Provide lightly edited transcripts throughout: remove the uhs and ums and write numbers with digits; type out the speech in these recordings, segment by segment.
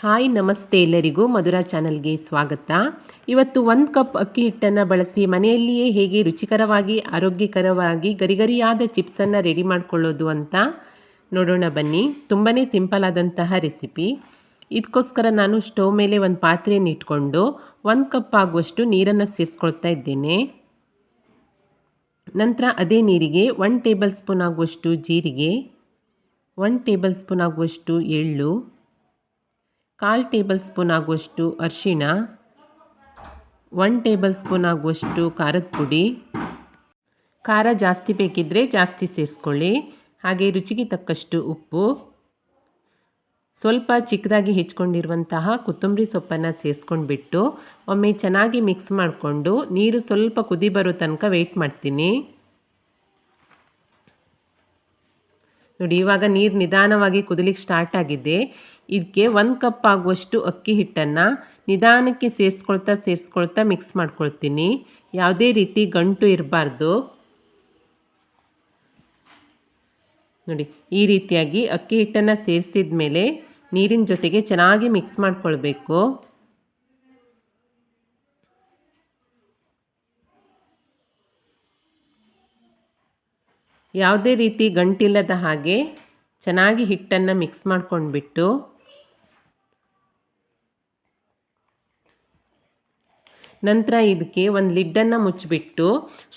Hi ನಮಸ್ತೆ ಎಲ್ಲರಿಗೂ ಮಧುರಾ ಚಾನಲ್ಗೆ ಸ್ವಾಗತ. ಇವತ್ತು 1 ಕಪ್ ಅಕ್ಕಿ ಹಿಟ್ಟನ್ನು ಬಳಸಿ ಮನೆಯಲ್ಲಿಯೇ ಹೇಗೆ ರುಚಿಕರವಾಗಿ ಆರೋಗ್ಯಕರವಾಗಿ ಗರಿಗರಿಯಾದ ಚಿಪ್ಸನ್ನು ರೆಡಿ ಮಾಡಿಕೊಳ್ಳೋದು ಅಂತ ನೋಡೋಣ ಬನ್ನಿ. ತುಂಬಾ ಸಿಂಪಲ್ ಆದಂತಹ ರೆಸಿಪಿ. ಇದಕ್ಕೋಸ್ಕರ ನಾನು ಸ್ಟವ್ ಮೇಲೆ ಒಂದು ಪಾತ್ರೆಯನ್ನು ಇಟ್ಕೊಂಡು 1 ಕಪ್ ಆಗುವಷ್ಟು ನೀರನ್ನು ಸೇರಿಸ್ಕೊಳ್ತಾ ಇದ್ದೇನೆ. ನಂತರ ಅದೇ ನೀರಿಗೆ 1 ಟೇಬಲ್ ಸ್ಪೂನ್ ಆಗುವಷ್ಟು ಜೀರಿಗೆ, 1 ಟೇಬಲ್ ಸ್ಪೂನ್ ಆಗುವಷ್ಟು ಎಳ್ಳು, 1/4 ಟೇಬಲ್ ಸ್ಪೂನ್ ಆಗುವಷ್ಟು ಅರಿಶಿಣ, 1 ಟೇಬಲ್ ಸ್ಪೂನ್ ಆಗುವಷ್ಟು ಖಾರದ ಪುಡಿ. ಖಾರ ಜಾಸ್ತಿ ಬೇಕಿದ್ದರೆ ಜಾಸ್ತಿ ಸೇರಿಸ್ಕೊಳ್ಳಿ. ಹಾಗೆ ರುಚಿಗೆ ತಕ್ಕಷ್ಟು ಉಪ್ಪು, ಸ್ವಲ್ಪ ಚಿಕ್ಕದಾಗಿ ಹೆಚ್ಚಿಕೊಂಡಿರುವಂತಹ ಕೊತ್ತಂಬರಿ ಸೊಪ್ಪನ್ನು ಸೇರಿಸ್ಕೊಂಡ್ಬಿಟ್ಟು ಒಮ್ಮೆ ಚೆನ್ನಾಗಿ ಮಿಕ್ಸ್ ಮಾಡಿಕೊಂಡು ನೀರು ಸ್ವಲ್ಪ ಕುದಿ ಬರೋ ತನಕ ವೆಯ್ಟ್ ಮಾಡ್ತೀನಿ. ನೋಡಿ, ಇವಾಗ ನೀರು ನಿಧಾನವಾಗಿ ಕುದಿಲಿಕ್ಕೆ ಸ್ಟಾರ್ಟ್ ಆಗಿದೆ. ಇದಕ್ಕೆ 1 ಕಪ್ ಆಗುವಷ್ಟು ಅಕ್ಕಿ ಹಿಟ್ಟನ್ನು ನಿಧಾನಕ್ಕೆ ಸೇರಿಸ್ಕೊಳ್ತಾ ಮಿಕ್ಸ್ ಮಾಡ್ಕೊಳ್ತೀನಿ. ಯಾವುದೇ ರೀತಿ ಗಂಟು ಇರಬಾರ್ದು. ನೋಡಿ, ಈ ರೀತಿಯಾಗಿ ಅಕ್ಕಿ ಹಿಟ್ಟನ್ನು ಸೇರಿಸಿದ ಮೇಲೆ ನೀರಿನ ಜೊತೆಗೆ ಚೆನ್ನಾಗಿ ಮಿಕ್ಸ್ ಮಾಡ್ಕೊಳ್ಬೇಕು. ಯಾವುದೇ ರೀತಿ ಗಂಟಿಲ್ಲದ ಹಾಗೆ ಚೆನ್ನಾಗಿ ಹಿಟ್ಟನ್ನು ಮಿಕ್ಸ್ ಮಾಡ್ಕೊಂಡ್ಬಿಟ್ಟು ನಂತರ ಇದಕ್ಕೆ ಒಂದು ಲಿಡ್ಡನ್ನು ಮುಚ್ಚಿಬಿಟ್ಟು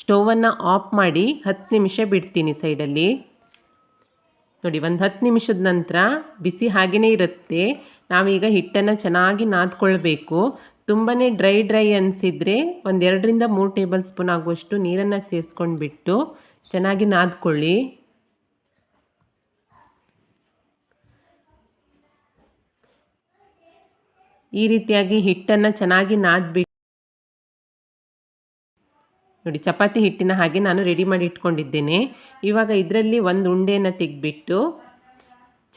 ಸ್ಟೌವನ್ನು ಆಫ್ ಮಾಡಿ 10 ನಿಮಿಷ ಬಿಡ್ತೀನಿ ಸೈಡಲ್ಲಿ. ನೋಡಿ, ಒಂದು 10 ನಿಮಿಷದ ನಂತರ ಬಿಸಿ ಹಾಗೆಯೇ ಇರುತ್ತೆ. ನಾವೀಗ ಹಿಟ್ಟನ್ನು ಚೆನ್ನಾಗಿ ನಾದ್ಕೊಳ್ಬೇಕು. ತುಂಬಾ ಡ್ರೈ ಅನಿಸಿದರೆ 1 2 ರಿಂದ 3 ಟೇಬಲ್ ಸ್ಪೂನ್ ಆಗುವಷ್ಟು ನೀರನ್ನು ಸೇರಿಸ್ಕೊಂಡ್ಬಿಟ್ಟು ಚೆನ್ನಾಗಿ ನಾದ್ಕೊಳ್ಳಿ. ಈ ರೀತಿಯಾಗಿ ಹಿಟ್ಟನ್ನು ಚೆನ್ನಾಗಿ ನಾದ್ಬಿಟ್ಟು ನೋಡಿ, ಚಪಾತಿ ಹಿಟ್ಟಿನ ಹಾಗೆ ನಾನು ರೆಡಿ ಮಾಡಿ ಇಟ್ಕೊಂಡಿದ್ದೇನೆ. ಇವಾಗ ಇದರಲ್ಲಿ ಒಂದು ಉಂಡೆಯನ್ನು ತೆಗೆದ್ಬಿಟ್ಟು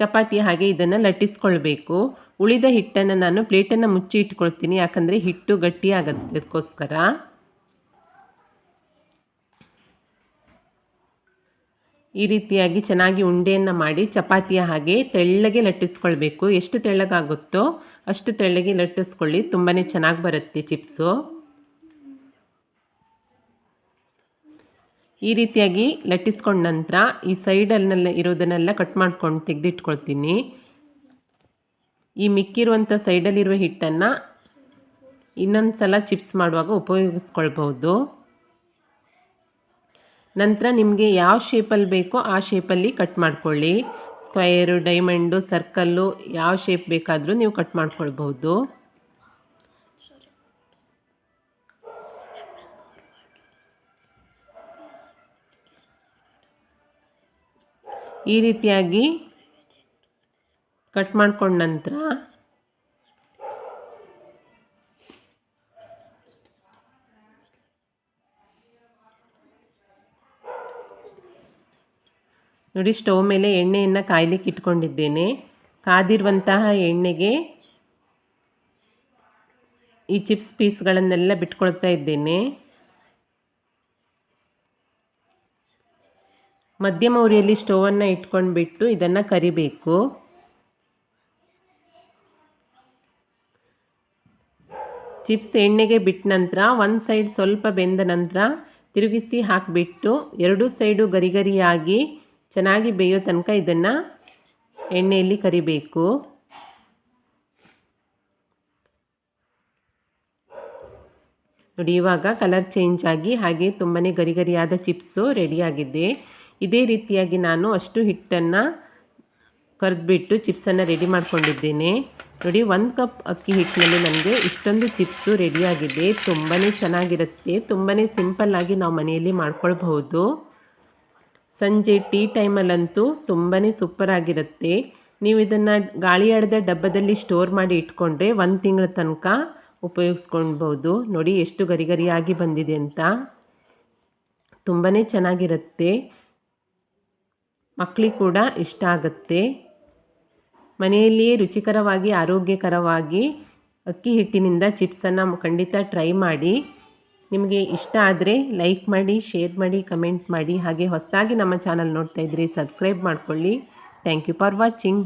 ಚಪಾತಿ ಹಾಗೆ ಇದನ್ನು ಲಟ್ಟಿಸ್ಕೊಳ್ಬೇಕು. ಉಳಿದ ಹಿಟ್ಟನ್ನು ನಾನು ಪ್ಲೇಟನ್ನು ಮುಚ್ಚಿ ಇಟ್ಕೊಳ್ತೀನಿ, ಯಾಕಂದರೆ ಹಿಟ್ಟು ಗಟ್ಟಿ ಆಗೋದಕ್ಕೋಸ್ಕರ. ಈ ರೀತಿಯಾಗಿ ಚೆನ್ನಾಗಿ ಉಂಡೆಯನ್ನು ಮಾಡಿ ಚಪಾತಿಯ ಹಾಗೆ ತೆಳ್ಳಗೆ ಲಟ್ಟಿಸ್ಕೊಳ್ಬೇಕು. ಎಷ್ಟು ತೆಳ್ಳಗಾಗುತ್ತೋ ಅಷ್ಟು ತೆಳ್ಳಗೆ ಲಟ್ಟಿಸ್ಕೊಳ್ಳಿ, ತುಂಬಾ ಚೆನ್ನಾಗಿ ಬರುತ್ತೆ ಚಿಪ್ಸು. ಈ ರೀತಿಯಾಗಿ ಲಟ್ಟಿಸ್ಕೊಂಡ ನಂತರ ಈ ಸೈಡಲ್ಲೆಲ್ಲ ಇರೋದನ್ನೆಲ್ಲ ಕಟ್ ಮಾಡ್ಕೊಂಡು ತೆಗೆದಿಟ್ಕೊಳ್ತೀನಿ. ಈ ಮಿಕ್ಕಿರುವಂಥ ಸೈಡಲ್ಲಿರುವ ಹಿಟ್ಟನ್ನು ಇನ್ನೊಂದು ಸಲ ಚಿಪ್ಸ್ ಮಾಡುವಾಗ ಉಪಯೋಗಿಸ್ಕೊಳ್ಬಹುದು. ನಂತರ ನಿಮಗೆ ಯಾವ ಶೇಪಲ್ಲಿ ಬೇಕೋ ಆ ಶೇಪಲ್ಲಿ ಕಟ್ ಮಾಡ್ಕೊಳ್ಳಿ. ಸ್ಕ್ವಯರು, ಡೈಮಂಡು, ಸರ್ಕಲ್ಲು, ಯಾವ ಶೇಪ್ ಬೇಕಾದರೂ ನೀವು ಕಟ್ ಮಾಡ್ಕೊಳ್ಬಹುದು. ಈ ರೀತಿಯಾಗಿ ಕಟ್ ಮಾಡ್ಕೊಂಡ ನಂತರ ನೋಡಿ, ಸ್ಟವ್ ಮೇಲೆ ಎಣ್ಣೆಯನ್ನು ಕಾಯ್ಲಿಕ್ಕೆ ಇಟ್ಕೊಂಡಿದ್ದೇನೆ. ಕಾದಿರುವಂತಹ ಎಣ್ಣೆಗೆ ಈ ಚಿಪ್ಸ್ ಪೀಸ್ಗಳನ್ನೆಲ್ಲ ಬಿಟ್ಕೊಳ್ತಾ ಇದ್ದೇನೆ. ಮಧ್ಯಮ ಉರಿಯಲ್ಲಿ ಸ್ಟವನ್ನು ಇಟ್ಕೊಂಡ್ಬಿಟ್ಟು ಇದನ್ನು ಕರಿಬೇಕು. ಚಿಪ್ಸ್ ಎಣ್ಣೆಗೆ ಬಿಟ್ಟ ನಂತರ ಒಂದು ಸೈಡ್ ಸ್ವಲ್ಪ ಬೆಂದ ನಂತರ ತಿರುಗಿಸಿ ಹಾಕಿಬಿಟ್ಟು 2 ಸೈಡು ಗರಿಗರಿಯಾಗಿ ಚೆನ್ನಾಗಿ ಬೇಯೋ ತನಕ ಇದನ್ನು ಎಣ್ಣೆಯಲ್ಲಿ ಕರಿಬೇಕು. ನೋಡಿ, ಇವಾಗ ಕಲರ್ ಚೇಂಜ್ ಆಗಿ ಹಾಗೆ ತುಂಬಾ ಗರಿಗರಿಯಾದ ಚಿಪ್ಸು ರೆಡಿಯಾಗಿದೆ. ಇದೇ ರೀತಿಯಾಗಿ ನಾನು ಅಷ್ಟು ಹಿಟ್ಟನ್ನು ಕರೆದ್ಬಿಟ್ಟು ಚಿಪ್ಸನ್ನು ರೆಡಿ ಮಾಡ್ಕೊಂಡಿದ್ದೇನೆ. ನೋಡಿ, 1 ಕಪ್ ಅಕ್ಕಿ ಹಿಟ್ಟಿನಲ್ಲಿ ನನಗೆ ಇಷ್ಟೊಂದು ಚಿಪ್ಸು ರೆಡಿಯಾಗಿದೆ. ತುಂಬಾ ಚೆನ್ನಾಗಿರುತ್ತೆ. ತುಂಬಾ ಸಿಂಪಲ್ಲಾಗಿ ನಾವು ಮನೆಯಲ್ಲಿ ಮಾಡ್ಕೊಳ್ಬಹುದು. ಸಂಜೆ ಟೀ ಟೈಮಲ್ಲಂತೂ ತುಂಬಾ ಸೂಪರಾಗಿರುತ್ತೆ. ನೀವು ಇದನ್ನು ಗಾಳಿ ಆಡದ ಡಬ್ಬದಲ್ಲಿ ಸ್ಟೋರ್ ಮಾಡಿ ಇಟ್ಕೊಂಡ್ರೆ 1 ತಿಂಗಳ ತನಕ ಉಪಯೋಗಿಸ್ಕೊಳ್ಬೋದು. ನೋಡಿ, ಎಷ್ಟು ಗರಿಗರಿಯಾಗಿ ಬಂದಿದೆ ಅಂತ. ತುಂಬಾ ಚೆನ್ನಾಗಿರುತ್ತೆ. ಮಕ್ಕಳಿಗೆ ಕೂಡ ಇಷ್ಟ ಆಗುತ್ತೆ. ಮನೆಯಲ್ಲಿಯೇ ರುಚಿಕರವಾಗಿ ಆರೋಗ್ಯಕರವಾಗಿ ಅಕ್ಕಿ ಹಿಟ್ಟಿನಿಂದ ಚಿಪ್ಸನ್ನು ಖಂಡಿತ ಟ್ರೈ ಮಾಡಿ. ನಿಮಗೆ ಇಷ್ಟ ಆದರೆ ಲೈಕ್ ಮಾಡಿ, ಶೇರ್ ಮಾಡಿ, ಕಮೆಂಟ್ ಮಾಡಿ. ಹಾಗೆ ಹೊಸದಾಗಿ ನಮ್ಮ ಚಾನಲ್ ನೋಡ್ತಾ ಇದ್ದರೆ ಸಬ್ಸ್ಕ್ರೈಬ್ ಮಾಡ್ಕೊಳ್ಳಿ. Thank you for watching.